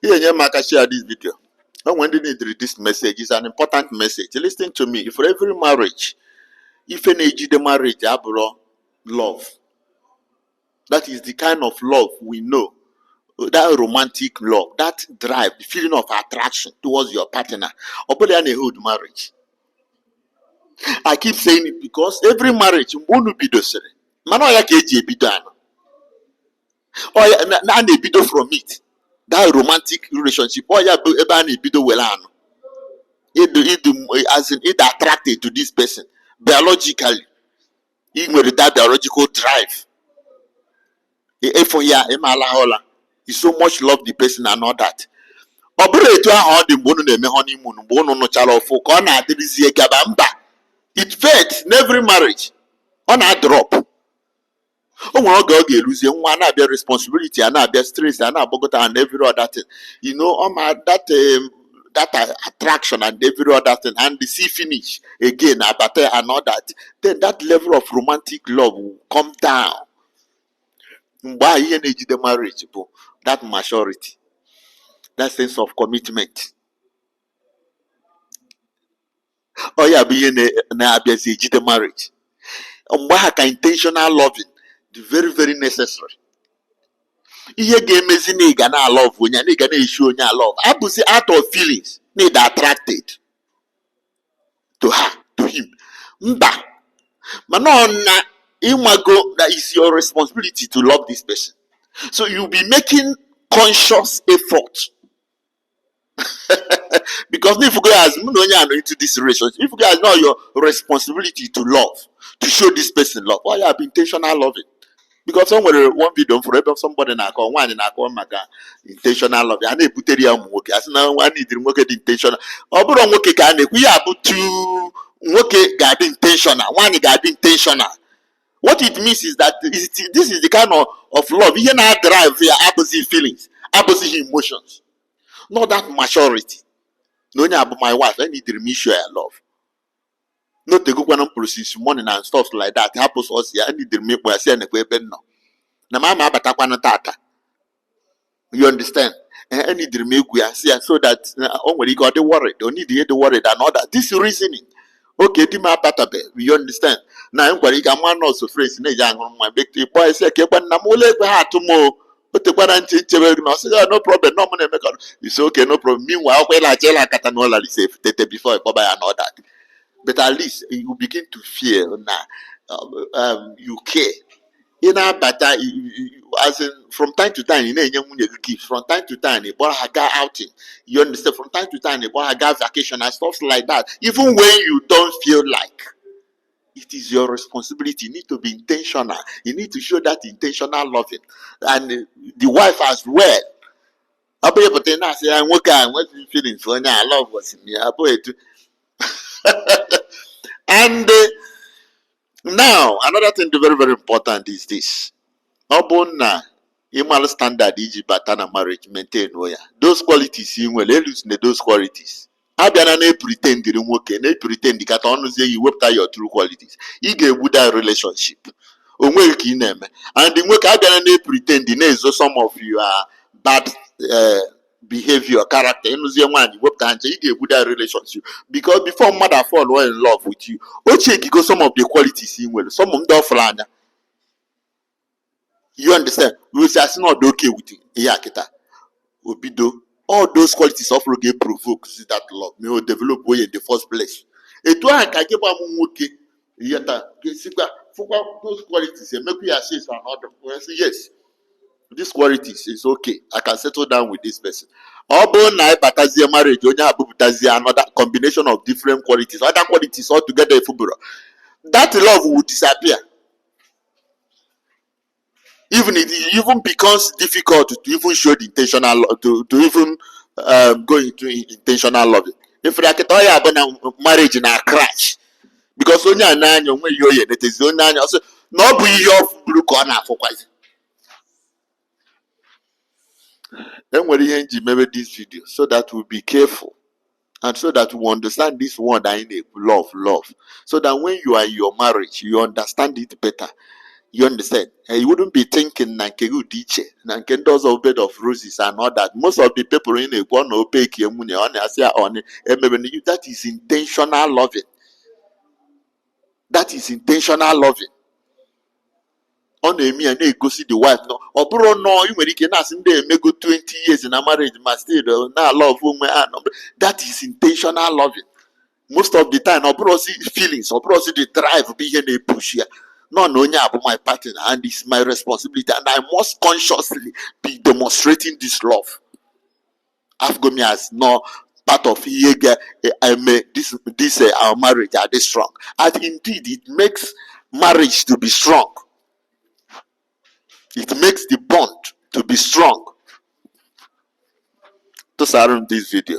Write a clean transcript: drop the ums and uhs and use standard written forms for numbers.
Here, Maka share this video. And when they need to read this message, it's an important message. Listen to me. For every marriage, if any the marriage, abro, love. That is the kind of love we know. That romantic love, that drive, the feeling of attraction towards your partner. Or a hold marriage. I keep saying it because every marriage won't be the same. Manoya keji be done. Or na a bido from it. That romantic relationship. Or ya a bido welano. As in it attracted to this person biologically. Even with that biological drive. If ya emala you so much love the person and all that. Operate how the moon and honeymoon, bone no chalo for corner, there is a gabamba. It fades in every marriage. On a drop. Oh, well, God, you lose one of their responsibility and their stress and Bogota and every other thing. You know, that attraction and every other thing and the sea finish again, abate and all that. Then that level of romantic love will come down. Why you need the marriage, that maturity, that sense of commitment. Oh, yeah, being the marriage. Why intentional loving, the very, very necessary. Ihe ga-emezi na ị ga na love onye na ị ga na-eshi onye love abụzi out of feelings need attracted to her, to him. Mba, mana na ịmago that is your responsibility to love this person, so you'll be making conscious effort. Because if you guys into this relationship, if you guys know your responsibility to love, to show this person love, why you have intentional loving. Because somewhere one video for somebody na call one na call maka intentional love. I need put area nwoke. As na one need nwoke the intentional. Oburo nwoke ka na ekwu ya bụ two nwoke ga be intentional. One ga be intentional. What it means is that this is the kind of love. Ihe na drive your opposite feelings, opposite emotions. Not that maturity. No nya bụ my wife. I need to me share love. Not the good process money and stuff like that. Happens us here. I need to make my say and no. Na mama batakwana tata. You understand? I need to make we see so that only got the worried. Don't need the worried and all that. This reasoning. Okay, Tima Patabe. You understand? Now I'm going to man also phrase in a young on my big boy say, okay, but Namule had to more. But the quarantine no problem, no money make it's okay, no problem. Meanwhile, when I tell Catanola safe before I go by and all that. But at least you begin to feel now you care. You know, but as in, from time to time, you know, from time to time, you bought a guy outing. You understand? From time to time, you bought a guy vacation and stuff like that. Even when you don't feel like, it is your responsibility. You need to be intentional. You need to show that intentional loving, and the wife as well. I'll be able to say, I'm working. What's the feelings for now? I love what's in me. And now another thing very, very important is this. Obona imal standard iji batana marriage maintain oya. Those qualities you will lose those qualities. Abiana na pretend the nwoke na pretend kata onu say you wepụta your true qualities. Ị ga-egbu that relationship. Onwe ka ị na-eme. And the nwoke abiana na pretend na ezo some of your bad behavior, character, you get that relationship. Because before mother fall were in love with you, go some of the qualities in well, some of them you understand? We say it's not okay with you. Yeah, kita. Obido. All those qualities of get provoked that love. May will develop way in the first place. Et toi, I give a okay. Yata, those qualities make we assess another. Yes. These qualities is okay. I can settle down with this person. Although now batazia marriage, another combination of different qualities, other qualities all together. That love will disappear. Even it even becomes difficult to even show the intentional love, to even go into intentional loving. If like a marriage in a crash, because only an annual when you're it is only also no be your blue corner for quite. Then when you maybe this video so that we'll be careful and so that we understand this word I need love. So that when you are in your marriage, you understand it better. You understand? And you wouldn't be thinking na nke gị dị iche na nke ndị ọzọ bed of roses and all that. Most of the people in a one or pay money on that is intentional loving. That is intentional loving. Ọ na-eme ya na-egosi the wife no ọ bụrụ nọ ị nwere ike na-asị ndị emego 20 years na marriage ma still na love onwe ha. That is intentional loving. Most of the time ọ bụrụ ozi feelings ọ bụrụ ozi the drive bụ ihe na-epush ya. No, no, my partner, and it's my responsibility, and I must consciously be demonstrating this love. Afgomi as no part of our marriage are this strong, and indeed it makes marriage to be strong. It makes the bond to be strong. To start this video.